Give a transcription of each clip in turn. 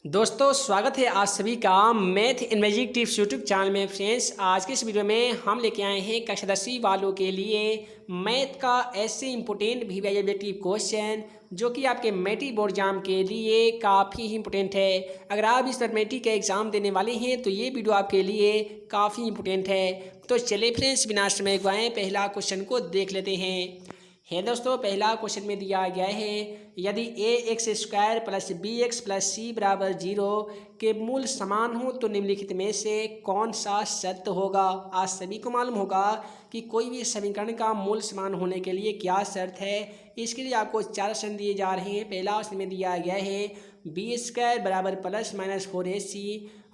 दोस्तों स्वागत है आप सभी का math in magic tips YouTube channel में। फ्रेंड्स आज के इस वीडियो में हम लेके आए हैं कक्षा 10वीं वालों के लिए मैथ का ऐसे इम्पोर्टेंट वीडियो क्वेश्चन जो कि आपके मैट्रिक बोर्ड एग्जाम के लिए काफ़ी इम्पोर्टेंट है। अगर आप इस बार मैट्रिक का एग्ज़ाम देने वाले हैं तो ये वीडियो आपके लिए काफ़ी इम्पोर्टेंट है। तो चलिए फ्रेंड्स बिना समय गवाएं पहला क्वेश्चन को देख लेते हैं दोस्तों। पहला क्वेश्चन में दिया गया है यदि A X square plus B X plus C बराबर 0 के मूल समान हो तो निम्नलिखित में से कौन सा सत्य होगा। आज सभी को मालूम होगा कि कोई भी समीकरण का मूल समान होने के लिए क्या शर्त है। इसके लिए आपको चार ऑप्शन दिए जा रहे हैं। पहला ऑप्शन में दिया गया है बी स्क्वायर बराबर plus minus 4ac।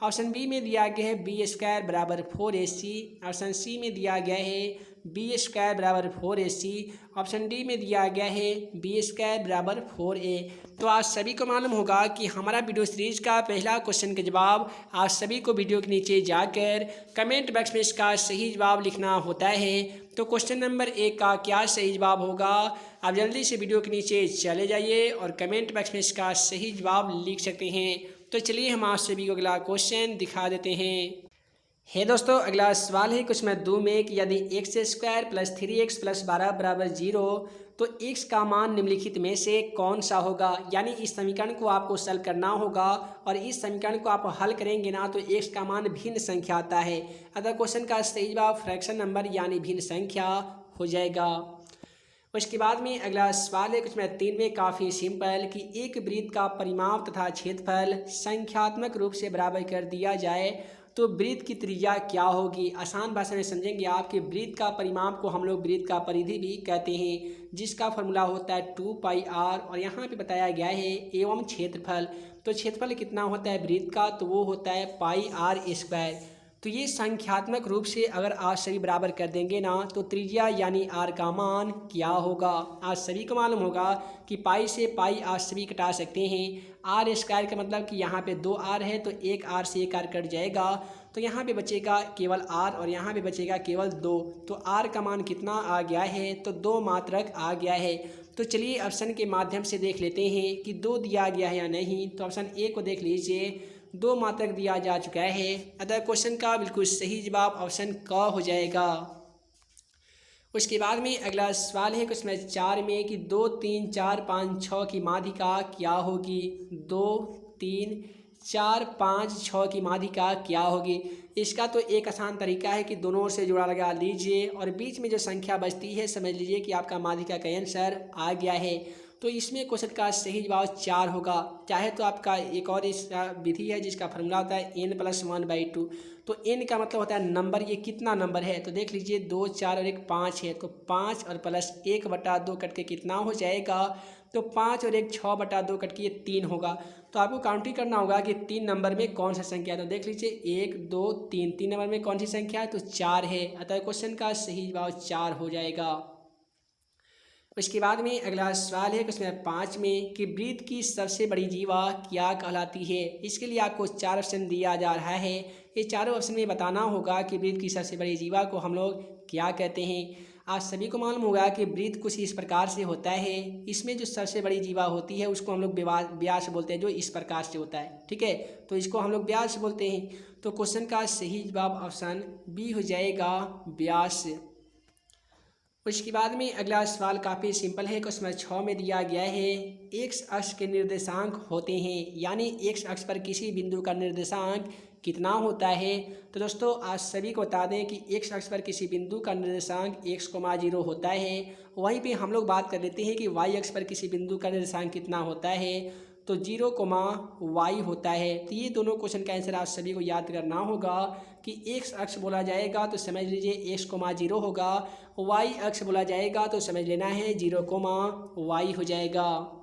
Option B में दिया गया है बी स्क्वायर बराबर 4ac। ऑप्शन सी में दिया गया है बी स्क्वायर बराबर 4ac। ऑप्शन डी में दिया गया है बी स्क्वायर बराबर 4a। तो आज सभी को मालूम होगा कि हमारा वीडियो सीरीज का पहला क्वेश्चन का जवाब आज सभी को वीडियो के नीचे जाकर कमेंट बॉक्स में इसका सही जवाब लिखना होता है। तो क्वेश्चन नंबर 1 का क्या सही जवाब होगा, आप जल्दी से वीडियो के नीचे चले जाइए और कमेंट बॉक्स में इसका सही जवाब लिख सकते हैं। तो चलिए हम आप सभी को अगला क्वेश्चन दिखा देते हैं दोस्तों। अगला सवाल है कुछ में 2 में कि यदि x square plus 3x plus 12 बराबर 0 तो x का मान निम्नलिखित में से कौन सा होगा। यानी इस समीकरण को आपको सॉल्व करना होगा और इस समीकरण को आप हल करेंगे ना तो x का मान भिन्न संख्या आता है। अगर क्वेश्चन का सही जवाब फ्रैक्शन नंबर यानी भिन्न संख्या हो जाएगा। उसके बाद में अगला सवाल है कुछ में 3 में काफ़ी सिंपल कि एक वृत्त का परिमाप तथा क्षेत्रफल संख्यात्मक रूप से बराबर कर दिया जाए तो वृत्त की त्रिज्या क्या होगी। आसान भाषा में समझेंगे आपके वृत्त का परिमाप को हम लोग वृत्त का परिधि भी कहते हैं जिसका फॉर्मूला होता है 2πr। और यहाँ पे बताया गया है एवं क्षेत्रफल, तो क्षेत्रफल कितना होता है वृत्त का, तो वो होता है πr²। तो ये संख्यात्मक रूप से अगर आप सभी बराबर कर देंगे ना तो त्रिज्या यानी आर का मान क्या होगा। आज सभी को मालूम होगा कि पाई से पाई आज सभी कटा सकते हैं। आर स्क्वायर का मतलब कि यहाँ पे 2 आर है तो एक आर से एक आर कट जाएगा तो यहाँ पे बचेगा केवल आर और यहाँ पे बचेगा केवल 2। तो आर का मान कितना आ गया है, तो 2 मात्रक आ गया है। तो चलिए ऑप्शन के माध्यम से देख लेते हैं कि 2 दिया गया है या नहीं। तो ऑप्शन ए को देख लीजिए, 2 मात्रक दिया जा चुका है। अतः क्वेश्चन का बिल्कुल सही जवाब ऑप्शन क हो जाएगा। उसके बाद में अगला सवाल है कुछ में 4 में कि 2 3 4 5 6 की माध्यिका क्या होगी। 2 3 4 5 6 की माध्यिका क्या होगी। इसका तो एक आसान तरीका है कि दोनों ओर से जुड़ा लगा लीजिए और बीच में जो संख्या बचती है समझ लीजिए कि आपका माध्यिका का आंसर आ गया है। तो इसमें क्वेश्चन का सही जवाब 4 होगा। चाहे तो आपका एक और इसका विधि है जिसका फॉर्मूला होता है n+1/2। तो n का मतलब होता है नंबर, ये कितना नंबर है। तो देख लीजिए 2 4 और 1 5 है तो 5 और प्लस 1/2 कट के कितना हो जाएगा, तो 5 और 1 6/2 कट के ये 3 होगा। तो आपको काउंटिंग करना होगा कि 3 नंबर में कौन सा संख्या है। तो देख लीजिए 1 2 3, 3 नंबर में कौन सी संख्या है, तो 4 है। अतः क्वेश्चन का सही जवाब 4 हो जाएगा। उसके बाद में अगला सवाल है उसमें 5 में कि वृत्त की सबसे बड़ी जीवा क्या कहलाती है। इसके लिए आपको 4 ऑप्शन दिया जा रहा है। ये चारों ऑप्शन में बताना होगा कि वृत्त की सबसे बड़ी जीवा को हम लोग क्या कहते हैं। आज सभी को मालूम होगा कि वृत्त कुछ इस प्रकार से होता है। इसमें जो सबसे बड़ी जीवा होती है उसको हम लोग व्यास बोलते हैं, जो इस प्रकार से होता है। ठीक है, तो इसको हम लोग व्यास बोलते हैं। तो क्वेश्चन का सही जवाब ऑप्शन बी हो जाएगा, व्यास। उसके बाद में अगला सवाल काफ़ी सिंपल है। क्वेश्चन 6 में दिया गया है एक्स अक्ष के निर्देशांक होते हैं, यानी एक्स अक्ष पर किसी बिंदु का निर्देशांक कितना होता है। तो दोस्तों आज सभी को बता दें कि एक्स अक्ष पर किसी बिंदु का निर्देशांक x,0 होता है। वहीं पे हम लोग बात कर लेते हैं कि y अक्ष पर किसी बिंदु का निर्देशांक कितना होता है, तो 0,y होता है। तो ये दोनों क्वेश्चन का आंसर आप सभी को याद करना होगा कि एक्स अक्ष बोला जाएगा तो समझ लीजिए x,0 होगा, y अक्ष बोला जाएगा तो समझ लेना है 0,y हो जाएगा।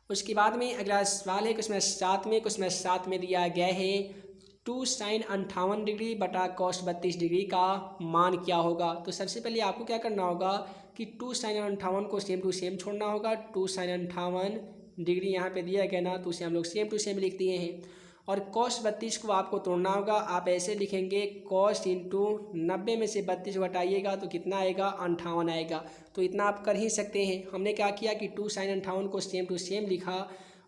उसके बाद में अगला सवाल है क्वेश्चन 7 में दिया गया है 2 sin 58 डिग्री बटा cos 32 डिग्री का मान क्या होगा। तो सबसे पहले आपको क्या करना होगा कि 2 sin 58 को सेम टू सेम छोड़ना होगा। 2 sin 58 डिग्री यहाँ पे दिया गया ना तो उसे हम लोग सेम टू सेम लिख दिए हैं। और cos 32 को आपको तोड़ना होगा। आप ऐसे लिखेंगे cos इंटू 90 में से 32 घटाइएगा तो कितना आएगा, 58 आएगा। तो इतना आप कर ही सकते हैं। हमने क्या किया कि 2 sin 58 को सेम टू सेम लिखा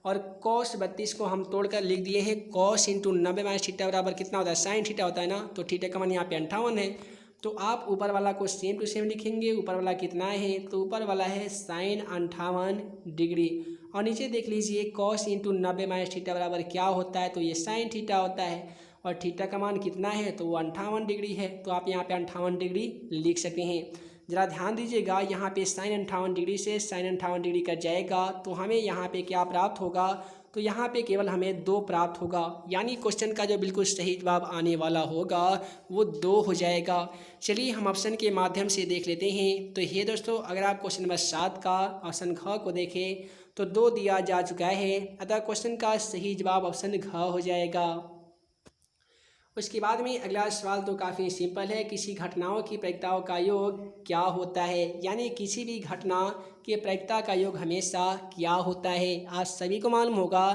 और cos 32 को हम तोड़कर लिख दिए हैं cos इंटू 90 माइनस थीटा बराबर कितना होता है, साइन थीटा होता है ना। तो थीटा का मान यहाँ पे 58 है। तो आप ऊपर वाला को सेम टू सेम लिखेंगे। ऊपर वाला कितना है, तो ऊपर वाला है साइन 58 डिग्री। और नीचे देख लीजिए cos इंटू 90 माइनस थीटा बराबर क्या होता है, तो ये साइन थीटा होता है। और थीटा का मान कितना है, तो वो 58 डिग्री है। तो आप यहाँ पे 58 डिग्री लिख सकते हैं। ज़रा ध्यान दीजिएगा, यहाँ पे साइन 58 डिग्री से साइन 58 डिग्री कट जाएगा तो हमें यहाँ पे क्या प्राप्त होगा, तो यहाँ पे केवल हमें 2 प्राप्त होगा। यानी क्वेश्चन का जो बिल्कुल सही जवाब आने वाला होगा वो 2 हो जाएगा। चलिए हम ऑप्शन के माध्यम से देख लेते हैं। तो ये दोस्तों, अगर आप क्वेश्चन नंबर 7 का ऑप्शन घ को देखें तो 2 दिया जा चुका है, अतः क्वेश्चन का सही जवाब ऑप्शन घ हो जाएगा। उसके बाद में अगला सवाल तो काफ़ी सिंपल है, किसी घटनाओं की प्रायिकताओं का योग क्या होता है। यानी किसी भी घटना के प्रायिकता का योग हमेशा क्या होता है। आज सभी को मालूम होगा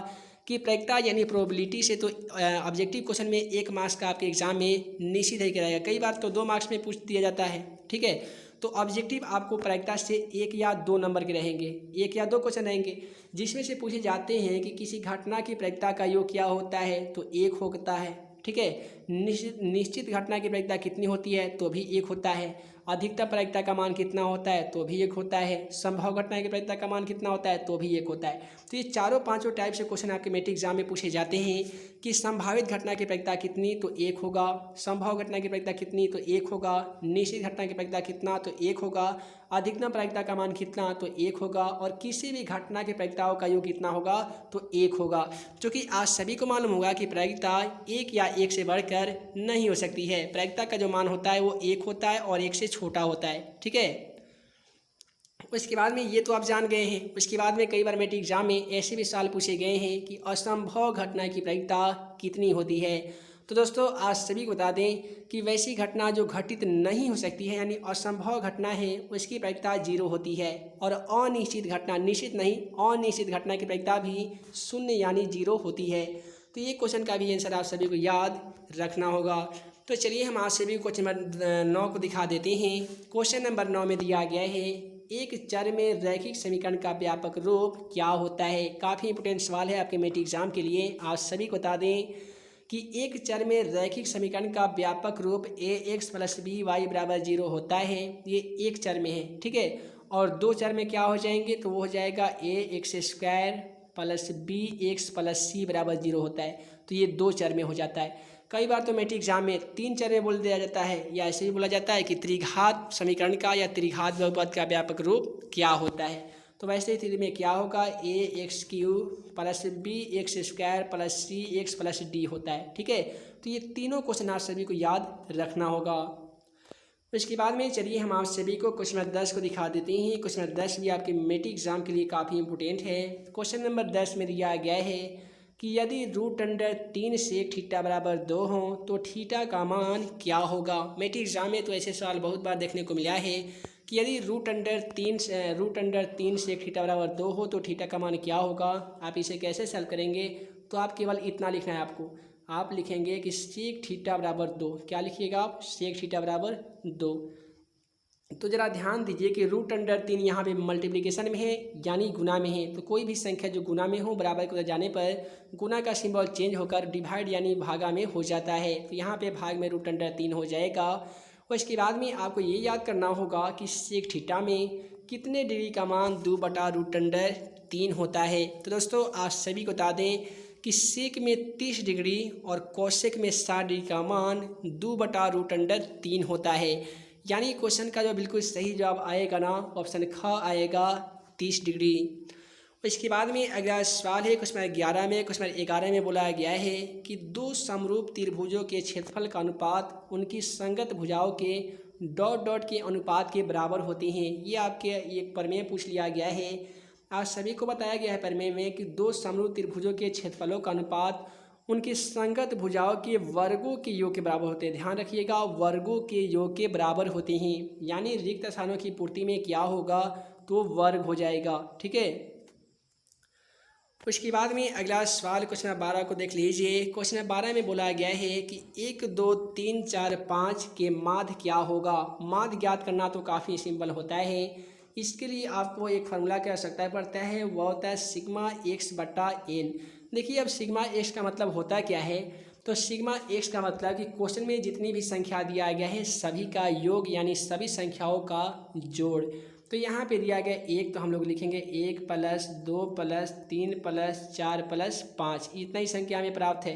कि प्रायिकता यानी प्रोबेबिलिटी से तो ऑब्जेक्टिव क्वेश्चन में 1 मार्क्स का आपके एग्जाम में निश्चित ही रहेगा। कई बार तो 2 मार्क्स में पूछ दिया जाता है, ठीक है। तो ऑब्जेक्टिव आपको प्रायिकता से 1 या 2 नंबर के रहेंगे, 1 या 2 क्वेश्चन रहेंगे जिसमें से पूछे जाते हैं कि किसी घटना की प्रायिकता का योग क्या होता है, तो 1 होता है, ठीक है। निश्चित घटना की प्रायिकता कितनी होती है, तो भी 1 होता है। अधिकतम प्रायिकता का मान कितना होता है, तो भी 1 होता है। संभव घटना की प्रायिकता का मान कितना होता है, तो भी 1 होता है। तो ये चारों पांचों टाइप से क्वेश्चन आपके मैट्रिक एग्जाम में पूछे जाते हैं कि संभावित घटना की प्रायिकता कितनी, तो 1 होगा। संभव घटना की प्रायिकता कितनी, तो 1 होगा। निश्चित घटना की प्रायिकता कितना, तो 1 होगा। अधिकतम प्रायिकता का मान कितना, तो 1 होगा। और किसी भी घटना की प्रायिकताओं का योग कितना होगा, तो 1 होगा। क्योंकि आज सभी को मालूम होगा कि प्रायिकता 1 या 1 से बढ़कर नहीं हो सकती है। प्रायिकता का जो मान होता है वो 1 होता है और 1 से छोटा होता है, ठीक है। उसके बाद में ये तो आप जान गए हैं। उसके बाद में कई बार मैट्रिक एग्जाम में ऐसे भी सवाल पूछे गए हैं कि असंभव घटना की प्रायिकता कितनी होती है। तो दोस्तों, आज सभी को बता दें कि वैसी घटना जो घटित नहीं हो सकती है यानी असंभव घटना है, उसकी प्रायिकता 0 होती है। और अनिश्चित घटना, निश्चित नहीं अनिश्चित घटना की प्रायिकता भी 0 यानी 0 होती है। तो ये क्वेश्चन का भी आंसर आप सभी को याद रखना होगा। तो चलिए हम आज सभी को क्वेश्चन नंबर 9 को दिखा देते हैं। क्वेश्चन नंबर 9 में दिया गया है, एक चर में रैखिक समीकरण का व्यापक रूप क्या होता है। काफ़ी इंपोर्टेंट सवाल है आपके मैट्रिक एग्जाम के लिए। आज सभी को बता दें कि एक चर में रैखिक समीकरण का व्यापक रूप ax + by = 0 होता है। ये एक चर में है, ठीक है। और 2 चर में क्या हो जाएंगे, तो वो हो जाएगा ax² + bx + c = 0 होता है। तो ये 2 चर में हो जाता है। कई बार तो मैट्रिक एग्जाम में 3 चर में बोल दिया जाता है, या ऐसे भी बोला जाता है कि त्रिघात समीकरण का या त्रिघात बहुपद का व्यापक रूप क्या होता है। तो वैसे स्थिति में क्या होगा, ax³ + bx² + cx + d होता है, ठीक है। तो ये तीनों क्वेश्चन आप सभी को याद रखना होगा। इसके बाद में चलिए हम आप सभी को क्वेश्चन नंबर 10 को दिखा देते हैं। क्वेश्चन नंबर 10 भी आपके मैट्रिक एग्जाम के लिए काफ़ी इंपोर्टेंट है। क्वेश्चन नंबर 10 में दिया गया है कि यदि √3 से थीटा बराबर 2 हो तो थीटा का मान क्या होगा। मैट्रिक एग्जाम में तो ऐसे सवाल बहुत बार देखने को मिला है कि यदि √3 से थीटा बराबर 2 हो तो थीटा का मान क्या होगा। आप इसे कैसे सॉल्व करेंगे, तो आप केवल इतना लिखना है आपको। आप लिखेंगे कि सेक थीटा बराबर 2। क्या लिखिएगा आप, सेक थीटा बराबर 2। तो ज़रा ध्यान दीजिए कि √3 यहाँ पे मल्टीप्लिकेशन में है यानी गुना में है। तो कोई भी संख्या जो गुना में हो बराबर को जाने पर गुना का सिंबल चेंज होकर डिवाइड यानी भागा में हो जाता है। तो यहाँ पे भाग में √3 हो जाएगा। और इसके बाद में आपको ये याद करना होगा कि सेक थीटा में कितने डिग्री का मान 2/√3 होता है। तो दोस्तों, आप सभी को बता दें कि सेक में 30 डिग्री और कोसेक में 60 डिग्री का मान 2/√3 होता है। यानी क्वेश्चन का जो बिल्कुल सही जवाब आएगा ना, ऑप्शन ख आएगा 30 डिग्री। इसके बाद में अगला सवाल है क्वेश्चन नंबर 11 में। क्वेश्चन नंबर 11 में बोला गया है कि 2 समरूप त्रिभुजों के क्षेत्रफल का अनुपात उनकी संगत भुजाओं के डॉट डॉट के अनुपात के बराबर होते हैं। ये आपके एक प्रमेय पूछ लिया गया है। आज सभी को बताया गया है प्रमेय में कि 2 समरूप त्रिभुजों के क्षेत्रफलों का अनुपात उनकी संगत भुजाओं के वर्गों के योग के बराबर होते हैं। ध्यान रखिएगा, वर्गों के योग के बराबर होते हैं। यानी रिक्त स्थानों की पूर्ति में क्या होगा, तो वर्ग हो जाएगा, ठीक है। उसके बाद में अगला सवाल क्वेश्चन नंबर 12 को देख लीजिए। क्वेश्चन नंबर 12 में बोला गया है कि 1 2 3 4 5 के माध्य क्या होगा। माध्य ज्ञात करना तो काफ़ी सिंपल होता है। इसके लिए आपको एक फार्मूला की आवश्यकता पड़ता है, वह होता है सिग्मा एक्स बटा एन। देखिए अब सिग्मा एक्स का मतलब होता क्या है, तो सिग्मा एक्स का मतलब कि क्वेश्चन में जितनी भी संख्या दिया गया है सभी का योग यानी सभी संख्याओं का जोड़। तो यहाँ पे दिया गया एक, तो हम लोग लिखेंगे 1 + 2 + 3 + 4 + 5, इतना ही संख्या में प्राप्त है।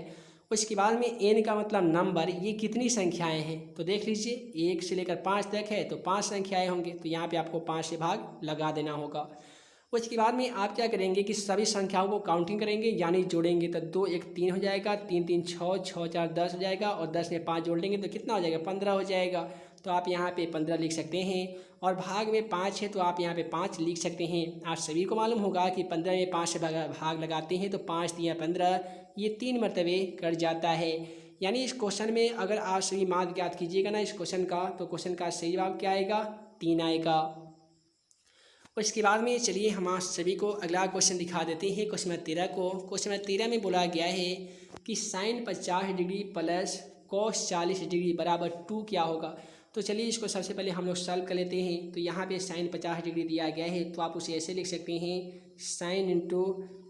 उसके बाद में एन का मतलब नंबर, ये कितनी संख्याएं हैं, तो देख लीजिए 1 से लेकर 5 तक है तो 5 संख्याएं होंगे, तो यहाँ पे आपको 5 से भाग लगा देना होगा। उसके बाद में आप क्या करेंगे कि सभी संख्याओं को काउंटिंग करेंगे यानी जोड़ेंगे, तो 2 × 1 = 3 हो जाएगा, 3 × 3 = 6, 6 × 4 = 10 हो जाएगा, और 10 में 5 जोड़ लेंगे तो कितना हो जाएगा 15 हो जाएगा। तो आप यहाँ पे 15 लिख सकते हैं, और भाग में 5 है तो आप यहाँ पे 5 लिख सकते हैं। आप सभी को मालूम होगा कि 15 में 5 से भाग लगाते हैं तो 5 × 3 = 15, ये 3 मरतबे कट जाता है। यानी इस क्वेश्चन में अगर आप सही मान ज्ञात कीजिएगा ना इस क्वेश्चन का, तो क्वेश्चन का सही जवाब क्या आएगा, 3 आएगा। उसके बाद में चलिए हम आप सभी को अगला क्वेश्चन दिखा देते हैं, क्वेश्चन नंबर 13 को। क्वेश्चन नंबर 13 में बोला गया है कि sine 50 degree plus cos 40 degree बराबर 2 क्या होगा। तो चलिए इसको सबसे पहले हम लोग सॉल्व कर लेते हैं। तो यहाँ पे साइन 50 डिग्री दिया गया है तो आप उसे ऐसे लिख सकते हैं, साइन इंटू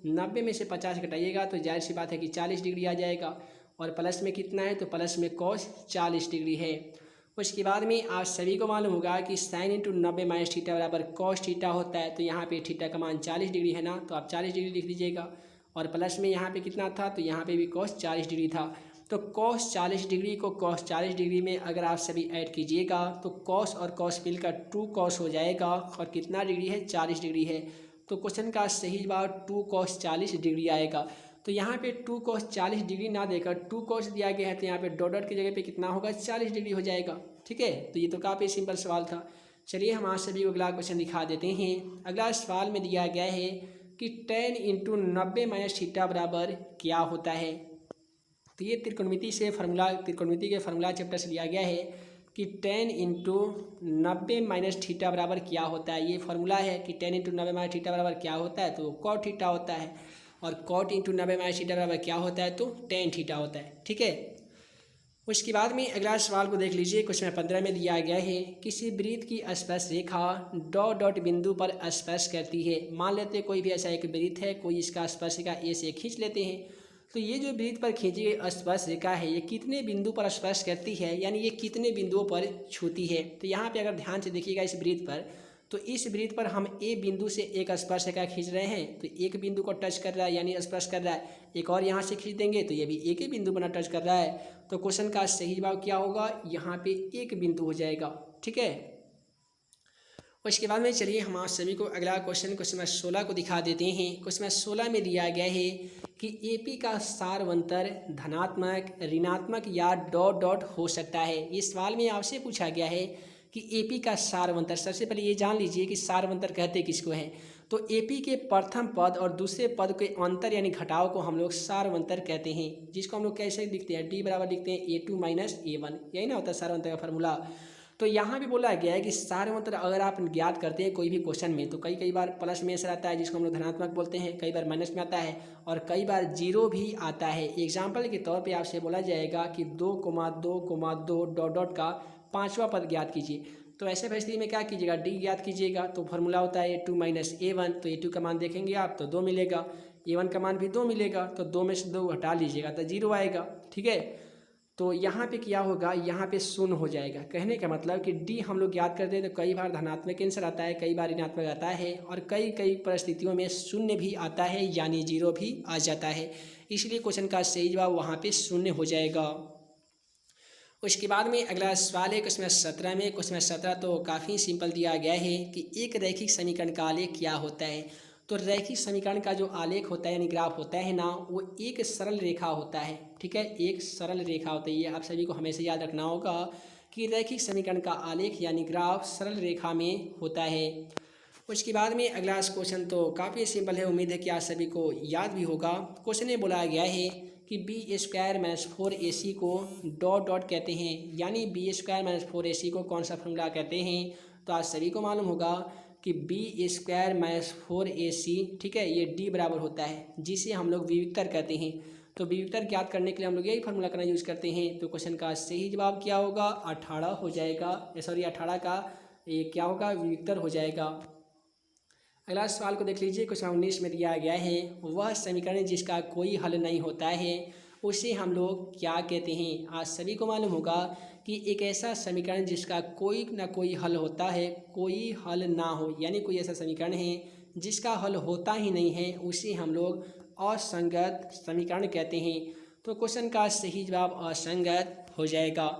90 में से 50 घटाइएगा तो जाहिर सी बात है कि 40 डिग्री आ जाएगा, और प्लस में कितना है तो प्लस में कॉस 40 डिग्री है। उसके बाद में आप सभी को मालूम होगा कि साइन इंटू 90 - थीटा बराबर कॉस थीटा होता है। तो यहाँ पे थीटा का मान 40 डिग्री है ना, तो आप 40 डिग्री लिख लीजिएगा, और प्लस में यहाँ पे कितना था तो यहाँ पे भी कॉस 40 डिग्री था। तो कॉस 40 डिग्री को कॉस 40 डिग्री में अगर आप सभी ऐड कीजिएगा तो कॉस और कॉस मिलकर 2 कॉस हो जाएगा, और कितना डिग्री है 40 डिग्री है। तो क्वेश्चन का सही जवाब 2 cos 40 डिग्री आएगा। तो यहाँ पे 2 cos 40 डिग्री ना देकर 2 cos दिया गया है, तो यहाँ पे डॉट डॉट की जगह पे कितना होगा 40 डिग्री हो जाएगा। ठीक है, तो ये तो काफ़ी सिंपल सवाल था। चलिए हम आप सभी को अगला क्वेश्चन दिखा देते हैं। अगला सवाल में दिया गया है कि tan इंटू 90 - थीटा बराबर क्या होता है। तो ये त्रिकोणमिति के फार्मूला चैप्टर से लिया गया है कि tan इंटू 90 - थीटा बराबर क्या होता है। ये फार्मूला है कि tan इंटू 90 - थीटा बराबर क्या होता है, तो cot थीटा होता है, और cot इंटू 90 - थीटा बराबर क्या होता है तो tan थीटा होता है। ठीक है, उसके बाद में अगला सवाल को देख लीजिए। क्वेश्चन 15 में दिया गया है किसी वृत्त की स्पर्श रेखा डॉट डॉट बिंदु पर स्पर्श करती है। मान लेते हैं कोई भी ऐसा एक वृत्त है, कोई इसका स्पर्शिका ए से खींच लेते हैं। तो ये जो वृत्त पर खींची गई स्पर्श रेखा है ये कितने बिंदु पर स्पर्श करती है, यानी ये कितने बिंदुओं पर छूती है। तो यहाँ पे अगर ध्यान से देखिएगा इस वृत्त पर, तो इस वृत्त पर हम ए बिंदु से एक स्पर्श रेखा खींच रहे हैं, तो एक बिंदु को टच कर रहा है यानी स्पर्श कर रहा है। एक और यहाँ से खींच देंगे तो ये भी एक ही बिंदु बना टच कर रहा है। तो क्वेश्चन का सही जवाब क्या होगा, यहाँ पे एक बिंदु हो जाएगा। ठीक है, उसके बाद में चलिए हम आप सभी को अगला क्वेश्चन नंबर 16 को दिखा देते हैं। क्वेश्चन नंबर 16 में दिया गया है कि एपी का सारवंतर धनात्मक, ऋणात्मक या डॉट डॉट हो सकता है। इस सवाल में आपसे पूछा गया है कि एपी का सारवंतर, सबसे पहले ये जान लीजिए कि सारवंतर कहते किसको हैं। तो एपी के प्रथम पद और दूसरे पद के अंतर यानी घटाव को हम लोग सारवंतर कहते हैं, जिसको हम लोग कैसे लिखते हैं, डी बराबर लिखते हैं A2 - A1, यही ना होता है सारवंतर का फार्मूला। तो यहाँ भी बोला गया है कि सारवंतर अगर आप ज्ञात करते हैं कोई भी क्वेश्चन में, तो कई बार प्लस में आंसर आता है जिसको हम लोग धनात्मक बोलते हैं, कई बार माइनस में आता है, और कई बार जीरो भी आता है। एग्जाम्पल के तौर पे आपसे बोला जाएगा कि 2,2,2 डॉट डॉट का पाँचवा पद ज्ञात कीजिए। तो ऐसे परिस्थिति में क्या कीजिएगा, डी ज्ञात कीजिएगा। तो फार्मूला होता है A2 - A1, तो A2 का मान देखेंगे आप तो 2 मिलेगा, A1 का मान भी 2 मिलेगा, तो 2 में से 2 हटा लीजिएगा तो 0 आएगा। ठीक है, तो यहाँ पे क्या होगा, यहाँ पे शून्य हो जाएगा। कहने का मतलब कि डी हम लोग याद करते हैं तो कई बार धनात्मक आंसर आता है, कई बार ऋणात्मक आता है, और कई परिस्थितियों में शून्य भी आता है यानी 0 भी आ जाता है। इसलिए क्वेश्चन का सही जवाब वहाँ पे शून्य हो जाएगा। उसके बाद में अगला सवाल है क्वेश्चन 17 में। क्वेश्चन 17 तो काफ़ी सिंपल दिया गया है कि एक रैखिक समीकरण का आलेख क्या होता है। तो रैखिक समीकरण का जो आलेख होता है यानी ग्राफ होता है ना, वो एक सरल रेखा होता है। ठीक है, एक सरल रेखा होती है, ये आप सभी को हमेशा याद रखना होगा कि रैखिक समीकरण का आलेख यानी ग्राफ सरल रेखा में होता है। उसके बाद में अगला क्वेश्चन तो काफ़ी सिंपल है, उम्मीद है कि आप सभी को याद भी होगा। क्वेश्चन में बोला गया है कि B² - 4AC co dot dot कहते हैं, यानी B² - 4AC को कौन सा फॉर्मूला कहते हैं। तो आप सभी को मालूम होगा कि B² - 4AC, ठीक है, ये D बराबर होता है, जिसे हम लोग विविक्तर कहते हैं। तो विविक्तर ज्ञात करने के लिए हम लोग यही फार्मूला करना यूज़ करते हैं। तो क्वेश्चन का सही जवाब क्या होगा, 18 हो जाएगा। सॉरी 18 का ये क्या होगा, विविक्तर हो जाएगा। अगला सवाल को देख लीजिए, क्वेश्चन 19 में दिया गया है, वह समीकरण जिसका कोई हल नहीं होता है उसे हम लोग क्या कहते हैं। आज सभी को मालूम होगा कि एक ऐसा समीकरण जिसका कोई ना कोई हल होता है, कोई हल ना हो, यानी कोई ऐसा समीकरण है जिसका हल होता ही नहीं है, उसे हम लोग असंगत समीकरण कहते हैं। तो क्वेश्चन का सही जवाब असंगत हो जाएगा।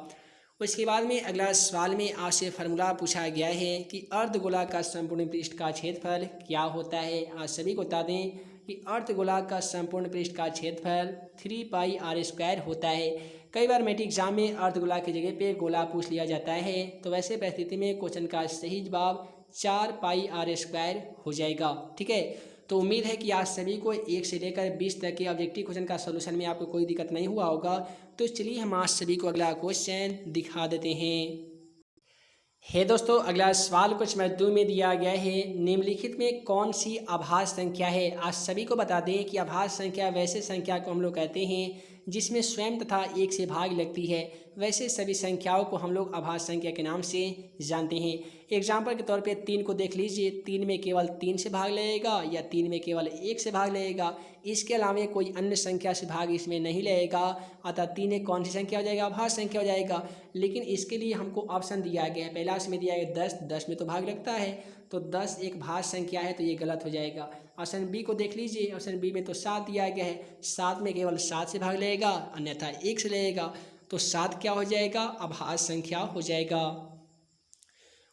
उसके बाद में अगला सवाल में आपसे फार्मूला पूछा गया है कि अर्धगोला का संपूर्ण पृष्ठ का क्षेत्रफल क्या होता है। आज सभी को बता दें कि अर्धगोला का संपूर्ण पृष्ठ का क्षेत्रफल 3πr² होता है। कई बार मैट्रिक एग्जाम में अर्धगोला की जगह पे गोला पूछ लिया जाता है, तो वैसे परिस्थिति में क्वेश्चन का सही जवाब 4πr² हो जाएगा। ठीक है, तो उम्मीद है कि आज सभी को 1 से लेकर 20 तक के ऑब्जेक्टिव क्वेश्चन का सॉल्यूशन में आपको कोई दिक्कत नहीं हुआ होगा। तो चलिए हम आज सभी को अगला क्वेश्चन दिखा देते हैं। दोस्तों, अगला सवाल कुछ मजदूर में दिया गया है, निम्नलिखित में कौन सी आभास संख्या है। आज सभी को बता दें कि आभास संख्या वैसे संख्या को हम लोग कहते हैं जिसमें स्वयं तथा एक से भाग लगती है। वैसे सभी संख्याओं को हम लोग आभास संख्या के नाम से जानते हैं। एग्जाम्पल के तौर पे 3 को देख लीजिए, 3 में केवल 3 से भाग लगेगा या 3 में केवल 1 से भाग लगेगा। इसके अलावा कोई अन्य संख्या से भाग इसमें नहीं लगेगा, अतः 3 एक कौन सी संख्या हो जाएगा, आभास संख्या हो जाएगा। लेकिन इसके लिए हमको ऑप्शन दिया गया है, पहला इसमें दिया गया 10, 10 में तो भाग लगता है, तो 10 एक भाज्य संख्या है, तो ये गलत हो जाएगा। ऑप्शन बी को देख लीजिए, ऑप्शन बी में तो 7 दिया गया है, 7 में केवल 7 से भाग लगेगा, अन्यथा 1 से लगेगा, तो 7 क्या हो जाएगा, आभाज्य संख्या हो जाएगा।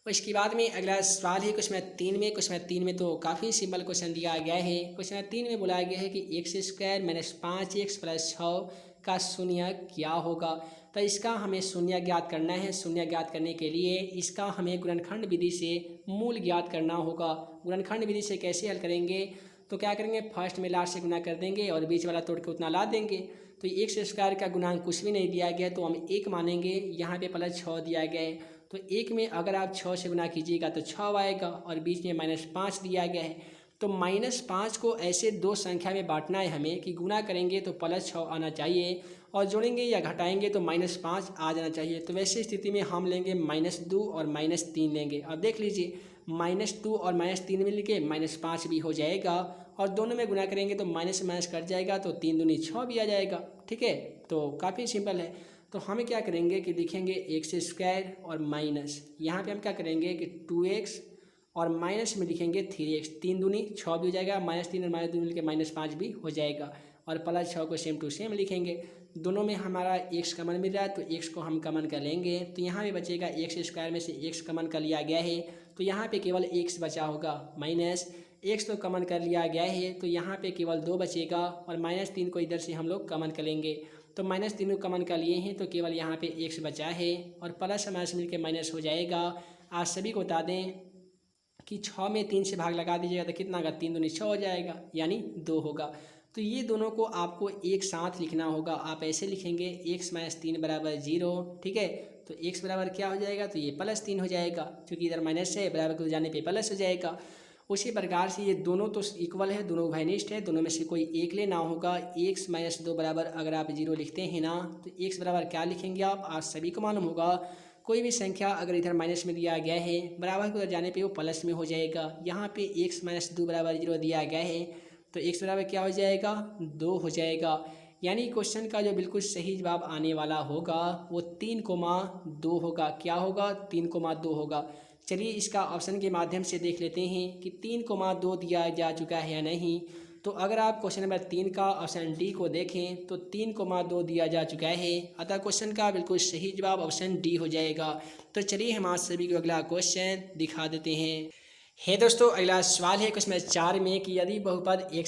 इसके बाद में अगला सवाल है क्वेश्चन 3 में। क्वेश्चन 3 में तो काफ़ी सिंपल क्वेश्चन दिया गया है। क्वेश्चन 3 में बोला गया है कि x² - 5x + 6 का शून्य क्या होगा। तो इसका हमें शून्य ज्ञात करना है। शून्य ज्ञात करने के लिए इसका हमें गुणनखंड विधि से मूल ज्ञात करना होगा। गुणनखंड विधि से कैसे हल करेंगे, तो क्या करेंगे, फर्स्ट में लास्ट से गुना कर देंगे और बीच वाला तोड़ के उतना ला देंगे। तो x² का गुणांक कुछ भी नहीं दिया गया, तो हम 1 मानेंगे। यहाँ पे +6 दिया गया है, तो 1 में अगर आप 6 से गुना कीजिएगा तो 6 आएगा, और बीच में -5 दिया गया है। तो -5 को ऐसे दो संख्या में बांटना है हमें कि गुना करेंगे तो +6 आना चाहिए, और जोड़ेंगे या घटाएंगे तो -5 आ जाना चाहिए। तो वैसे स्थिति में हम लेंगे -2 और -3 लेंगे। अब देख लीजिए, -2 और -3 मिल के -5 भी हो जाएगा, और दोनों में गुना करेंगे तो माइनस माइनस कट जाएगा, तो 3 दूनी 6 भी आ जाएगा। ठीक है, तो काफ़ी सिंपल है। तो हम क्या करेंगे कि लिखेंगे x² और माइनस, यहाँ पे हम क्या करेंगे कि 2x और माइनस में लिखेंगे 3x। 3 दूनी 6 भी हो जाएगा, -3 और -2 मिलकर -5 भी हो जाएगा, और +6 को सेम टू सेम लिखेंगे। दोनों में हमारा x कमन मिल रहा है, तो x को हम कमन कर लेंगे, तो यहाँ पे बचेगा x² में से x कमन कर लिया गया है, तो यहाँ पे केवल x बचा होगा, माइनस x तो कमन कर लिया गया है, तो यहाँ पे केवल 2 बचेगा, और -3 को इधर से हम लोग कमन कर लेंगे, तो -3 को कमन कर लिए हैं, तो केवल यहाँ पे x बचा है, और प्लस माइनस मिलकर माइनस हो जाएगा। आज सभी को बता दें कि 6 में 3 से भाग लगा दीजिएगा तो कितना होगा, 3 दूनी 6 हो जाएगा, यानी 2 होगा। तो ये दोनों को आपको एक साथ लिखना होगा। आप ऐसे लिखेंगे x - 3 = 0। ठीक है, तो x बराबर क्या हो जाएगा, तो ये +3 हो जाएगा, क्योंकि इधर माइनस है, बराबर को जाने पे प्लस हो जाएगा। उसी प्रकार से ये दोनों तो इक्वल है, दोनों उभयनिष्ठ है, दोनों में से कोई एक लेना होगा। x - 2 बराबर अगर आप 0 लिखते हैं ना, तो x बराबर क्या लिखेंगे आप सभी को मालूम होगा, कोई भी संख्या अगर इधर माइनस में दिया गया है, बराबर को जाने पे वो प्लस में हो जाएगा। यहाँ पे x - 2 बराबर 0 दिया गया है, तो x बराबर क्या हो जाएगा, 2 हो जाएगा। यानी क्वेश्चन का जो बिल्कुल सही जवाब आने वाला होगा वो 3,2 होगा। क्या होगा, 3,2 होगा। चलिए इसका ऑप्शन के माध्यम से देख लेते हैं कि 3,2 दिया जा चुका है या नहीं। तो अगर आप क्वेश्चन नंबर 3 का ऑप्शन डी को देखें तो 3,2 दिया जा चुका है, अतः क्वेश्चन का बिल्कुल सही जवाब ऑप्शन डी हो जाएगा। तो चलिए हम आज सभी को अगला क्वेश्चन दिखा देते हैं। दोस्तों, अगला सवाल है क्वेश्चन 4 में कि यदि बहुपद x²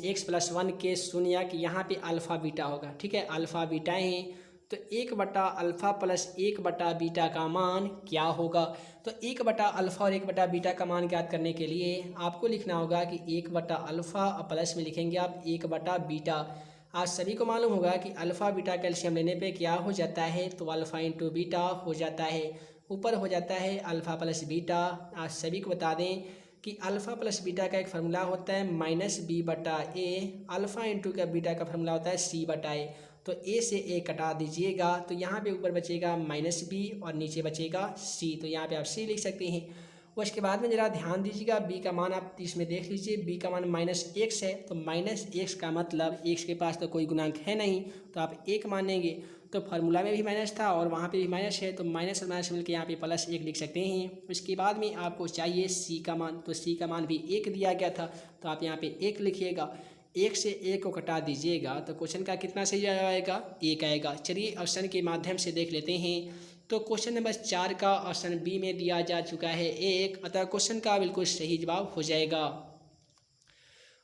- x + 1 के शून्य कि यहाँ पे अल्फ़ा बीटा होगा। ठीक है, अल्फ़ा बीटा है, तो 1/α + 1/बीटा का मान क्या होगा। तो 1/α और 1/बीटा का मान ज्ञात करने के लिए आपको लिखना होगा कि 1/α प्लस में लिखेंगे आप 1/बीटा। आज सभी को मालूम होगा कि अल्फ़ा बीटा कैल्शियम लेने पे क्या हो जाता है, तो अल्फ़ा × बीटा हो जाता है, ऊपर हो जाता है अल्फ़ा + बीटा। आज सभी को बता दें कि अल्फ़ा + बीटा का एक फार्मूला होता है -b/a, अल्फ़ा × बीटा का फार्मूला होता है c/a। तो a से a कटा दीजिएगा, तो यहाँ पे ऊपर बचेगा -b और नीचे बचेगा c, तो यहाँ पे आप c लिख सकते हैं। उसके बाद में ज़रा ध्यान दीजिएगा, बी का मान आप इसमें देख लीजिए, बी का मान -x है, तो -x का मतलब x के पास तो कोई गुणांक है नहीं, तो आप 1 मानेंगे। तो फार्मूला में भी माइनस था और वहाँ पे भी माइनस है, तो माइनस और माइनस मिलकर यहाँ पे +1 लिख सकते हैं। उसके बाद में आपको चाहिए c का मान, तो c का मान भी 1 दिया गया था, तो आप यहाँ पे 1 लिखिएगा। 1 से 1 को घटा दीजिएगा तो क्वेश्चन का कितना सही आएगा, 1 आएगा। चलिए ऑप्शन के माध्यम से देख लेते हैं। तो क्वेश्चन नंबर 4 का ऑप्शन बी में दिया जा चुका है 1, अतः क्वेश्चन का बिल्कुल सही जवाब हो जाएगा।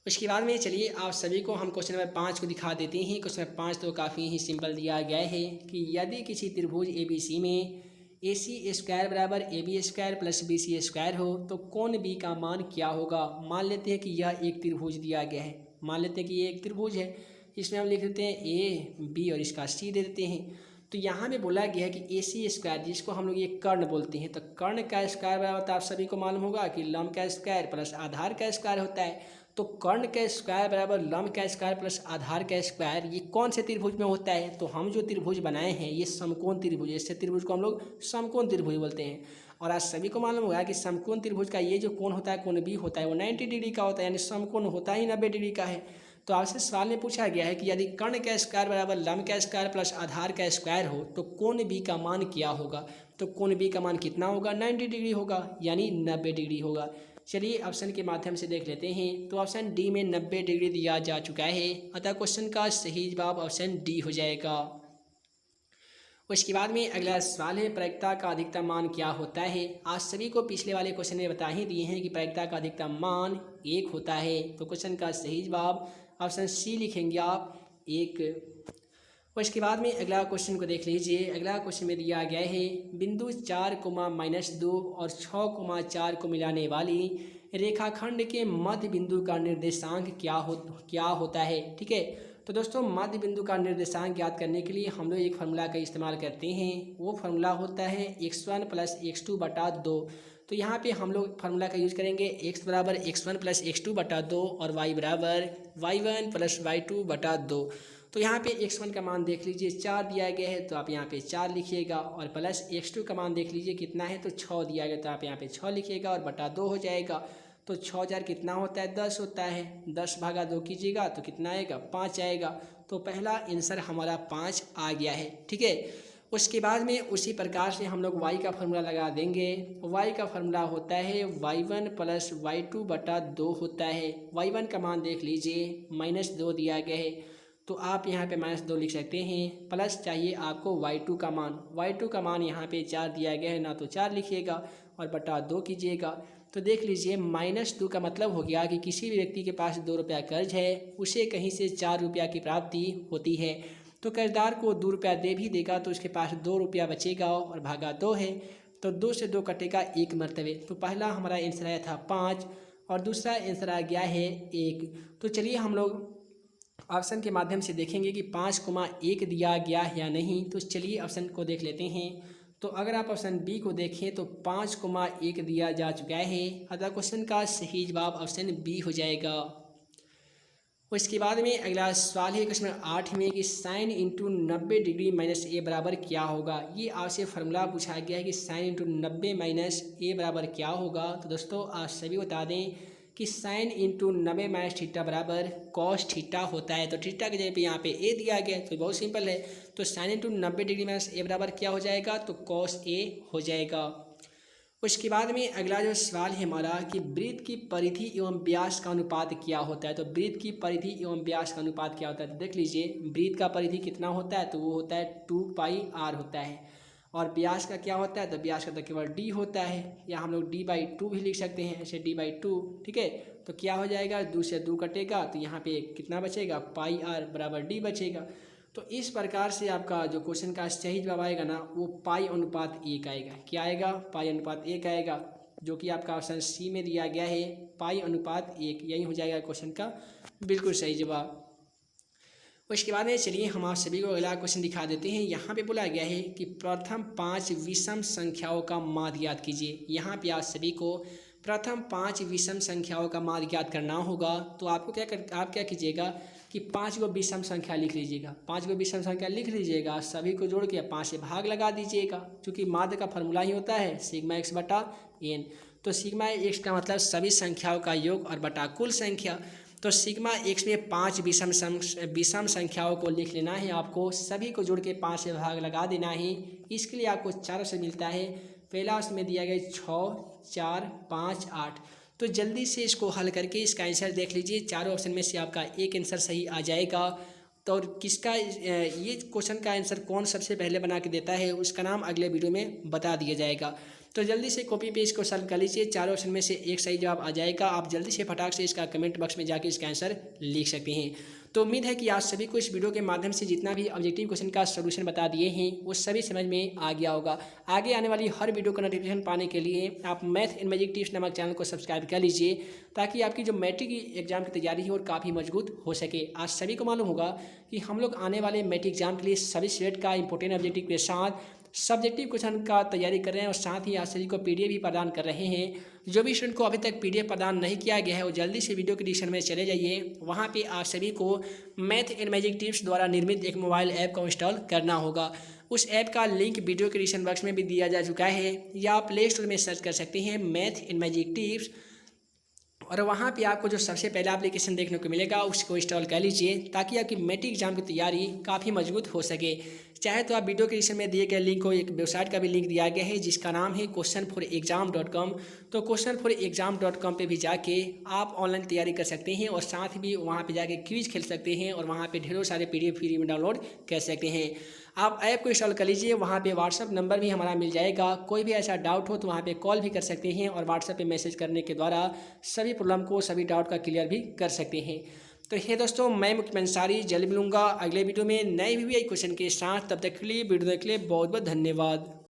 उसके बाद में चलिए आप सभी को हम क्वेश्चन नंबर 5 को दिखा देते हैं। क्वेश्चन नंबर 5 तो काफ़ी ही सिंपल दिया गया है कि यदि किसी त्रिभुज ABC में AC² बराबर AB² प्लस BC² हो तो कोण B का मान क्या होगा। मान लेते हैं कि यह एक त्रिभुज दिया गया है, मान लेते हैं कि ये एक त्रिभुज है, इसमें हम लिख देते हैं A B और इसका C दे देते हैं। तो यहाँ में बोला गया है कि AC² जिसको हम लोग ये कर्ण बोलते हैं, तो कर्ण का स्क्वायर बराबर आप सभी को मालूम होगा कि लंब का स्क्वायर प्लस आधार का स्क्वायर होता है। तो कर्ण का स्क्वायर बराबर लंब का स्क्वायर प्लस आधार का स्क्वायर, ये कौन से त्रिभुज में होता है। तो हम जो त्रिभुज बनाए हैं ये समकोण त्रिभुज है, इससे त्रिभुज को हम लोग समकोण त्रिभुज बोलते हैं। और आज सभी को मालूम होगा कि समकोण त्रिभुज का ये जो कोण होता है, कोण बी होता है, वो 90 डिग्री का होता है, यानी समकोण होता ही 90 डिग्री का है। तो आपसे सवाल में पूछा गया है कि यदि कर्ण का स्क्वायर बराबर लंब का स्क्वायर प्लस आधार का स्क्वायर हो तो कोण बी का मान क्या होगा। तो कोण बी का मान कितना होगा, 90 डिग्री होगा, यानी 90 डिग्री होगा। चलिए ऑप्शन के माध्यम से देख लेते हैं। तो ऑप्शन डी में 90 डिग्री दिया जा चुका है, अतः क्वेश्चन का सही जवाब ऑप्शन डी हो जाएगा। उसके बाद में अगला सवाल है, प्रायिकता का अधिकतम मान क्या होता है। आज सभी को पिछले वाले क्वेश्चन में बता ही दिए हैं कि प्रायिकता का अधिकतम मान 1 होता है, तो क्वेश्चन का सही जवाब ऑप्शन सी लिखेंगे आप, 1। उसके बाद में अगला क्वेश्चन को देख लीजिए। अगला क्वेश्चन में दिया गया है बिंदु 4, -2 और 6, 4 को मिलाने वाली रेखाखंड के मध्य बिंदु का निर्देशांक क्या होता है। ठीक है, तो दोस्तों मध्य बिंदु का निर्देशांक ज्ञात करने के लिए हम लोग एक फार्मूला का इस्तेमाल करते हैं, वो फार्मूला होता है x1 + x2/2। तो यहाँ पे हम लोग फार्मूला का यूज़ करेंगे, x बराबर x1 + x2/2 और y बराबर y1 + y2/2। तो यहाँ पे x1 का मान देख लीजिए 4 दिया गया है, तो आप यहाँ पे 4 लिखिएगा, और प्लस x2 का मान देख लीजिए कितना है, तो 6 दिया गया, तो आप यहाँ पे 6 लिखिएगा और बटा 2 हो जाएगा। तो 6 कितना होता है, 10 होता है, 10 भागा 2 कीजिएगा तो कितना आएगा, 5 आएगा। तो पहला आंसर हमारा 5 आ गया है। ठीक है, उसके बाद में उसी प्रकार से हम लोग y का फार्मूला लगा देंगे। y का फार्मूला होता है y1 + y2/2 होता है। y1 का मान देख लीजिए -2 दिया गया है, तो आप यहाँ पे -2 लिख सकते हैं, प्लस चाहिए आपको y2 का मान। y2 का मान यहाँ पे 4 दिया गया है ना, तो 4 लिखिएगा और बटा 2 कीजिएगा। तो देख लीजिए -2 का मतलब हो गया कि किसी भी व्यक्ति के पास 2 रुपया कर्ज है, उसे कहीं से 4 रुपया की प्राप्ति होती है, तो कर्जदार को 2 रुपया दे भी देगा तो उसके पास 2 रुपया बचेगा और भागा 2 है, तो 2 से 2 कटेगा 1 मरतबे। तो पहला हमारा आंसर आया था 5 और दूसरा आंसर आ गया है 1। तो चलिए हम लोग ऑप्शन के माध्यम से देखेंगे कि 5,1 दिया गया है या नहीं। तो चलिए ऑप्शन को देख लेते हैं। तो अगर आप ऑप्शन बी को देखें तो 5,1 दिया जा चुका है, अतः क्वेश्चन का सही जवाब ऑप्शन बी हो जाएगा। उसके बाद में अगला सवाल है क्वेश्चन 8 में कि साइन इंटू 90 डिग्री माइनस ए बराबर क्या होगा। ये आपसे फार्मूला पूछा गया है कि साइन इंटू 90 माइनस ए बराबर क्या होगा। तो दोस्तों आप सभी बता दें कि साइन इंटू 90 माइनस थीटा बराबर कॉस थीटा होता है। तो थीटा की जगह पे यहाँ पे ए दिया गया है, तो बहुत सिंपल है। तो साइन इंटू 90 डिग्री माइनस ए बराबर क्या हो जाएगा, तो कॉस ए हो जाएगा। उसके बाद में अगला जो सवाल है हमारा कि वृत्त की परिधि एवं व्यास का अनुपात क्या होता है। तो वृत्त की परिधि एवं व्यास का अनुपात क्या होता है, तो देख लीजिए वृत्त का परिधि कितना होता है, तो वो होता है 2πr होता है, और व्यास का क्या होता है, तो व्यास का तो केवल d होता है, या हम लोग d/2 भी लिख सकते हैं, ऐसे d/2। ठीक है, तो क्या हो जाएगा, 2 से 2 कटेगा तो यहाँ पे कितना बचेगा, πr बराबर d बचेगा। तो इस प्रकार से आपका जो क्वेश्चन का सही जवाब आएगा ना, वो π/1 आएगा। क्या आएगा, π/1 आएगा, जो कि आपका ऑप्शन सी में दिया गया है, π/1। यही हो जाएगा क्वेश्चन का बिल्कुल सही जवाब। उसके बाद में चलिए हम आप सभी को अगला क्वेश्चन दिखा देते हैं। यहाँ पे बोला गया है कि प्रथम 5 विषम संख्याओं का माध्य ज्ञात कीजिए। यहाँ पे आप सभी को प्रथम 5 विषम संख्याओं का माध्य ज्ञात करना होगा। तो आपको आप क्या कीजिएगा कि 5 को विषम संख्या लिख लीजिएगा, 5 को विषम संख्या लिख लीजिएगा, सभी को जोड़ के 5 से भाग लगा दीजिएगा, क्योंकि माध्य का फॉर्मूला ही होता है सिग्मा x/n। तो सिग्मा एक्स का मतलब सभी संख्याओं का योग और बटा कुल संख्या। तो सिग्मा एक्स में 5 विषम संख्याओं को लिख लेना है आपको, सभी को जोड़ के 5 से भाग लगा देना है। इसके लिए आपको 4 ऑप्शन मिलता है। पहला ऑप्शन में दिया गया 6, 4, 5, 8। तो जल्दी से इसको हल करके इसका आंसर देख लीजिए। चारों ऑप्शन में से आपका एक आंसर सही आ जाएगा। तो किसका ये क्वेश्चन का आंसर कौन सबसे पहले बना के देता है उसका नाम अगले वीडियो में बता दिया जाएगा। तो जल्दी से कॉपी पे इसको सॉल्व कर लीजिए। चारों ऑप्शन में से एक सही जवाब आ जाएगा। आप जल्दी से फटाक से इसका कमेंट बॉक्स में जाके इसका आंसर लिख सकते हैं। तो उम्मीद है कि आप सभी को इस वीडियो के माध्यम से जितना भी ऑब्जेक्टिव क्वेश्चन का सलूशन बता दिए हैं वो सभी समझ में आ गया होगा। आगे आने वाली हर वीडियो का नोटिफिकेशन पाने के लिए आप मैथ इन मैजिक टिप्स नामक चैनल को सब्सक्राइब कर लीजिए, ताकि आपकी जो मैट्रिक एग्जाम की तैयारी है और काफ़ी मजबूत हो सके। आज सभी को मालूम होगा कि हम लोग आने वाले मैट्रिक एग्जाम के लिए सभी स्टेट का इंपॉर्टेंट ऑब्जेक्टिव के साथ सब्जेक्टिव क्वेश्चन का तैयारी कर रहे हैं और साथ ही आप सभी को पीडीएफ भी प्रदान कर रहे हैं। जो भी स्टूडेंट को अभी तक पीडीएफ प्रदान नहीं किया गया है वो जल्दी से वीडियो के डिस्क्रिप्शन में चले जाइए। वहाँ पे आप सभी को मैथ इन मैजिक टिप्स द्वारा निर्मित एक मोबाइल ऐप को इंस्टॉल करना होगा। उस ऐप का लिंक वीडियो के डिस्क्रिप्शन बॉक्स में भी दिया जा चुका है, या आप प्ले स्टोर में सर्च कर सकते हैं मैथ इन मैजिक टिप्स, और वहाँ पे आपको जो सबसे पहला एप्लीकेशन देखने को मिलेगा उसको इंस्टॉल कर लीजिए, ताकि आपकी मैट्रिक एग्जाम की तैयारी काफ़ी मजबूत हो सके। चाहे तो आप वीडियो के डिस्क्रिप्शन में दिए गए लिंक को एक वेबसाइट का भी लिंक दिया गया है जिसका नाम है questionforexam.com। तो questionforexam.com पे भी जाके आप ऑनलाइन तैयारी कर सकते हैं और साथ भी वहाँ पे जाके क्विज खेल सकते हैं और वहाँ पे ढेरों सारे पीडीएफ फ्री में डाउनलोड कर सकते हैं। आप ऐप को इंस्टॉल कर लीजिए। वहाँ पे व्हाट्सअप नंबर भी हमारा मिल जाएगा। कोई भी ऐसा डाउट हो तो वहाँ पे कॉल भी कर सकते हैं और व्हाट्सअप पे मैसेज करने के द्वारा सभी प्रॉब्लम को, सभी डाउट का क्लियर भी कर सकते हैं। तो ये दोस्तों, मैं मुक्तमन अंसारी जल्द मिलूंगा अगले वीडियो में नए वीवीआई क्वेश्चन के साथ। तब तक के लिए वीडियो देखने के लिए बहुत बहुत धन्यवाद।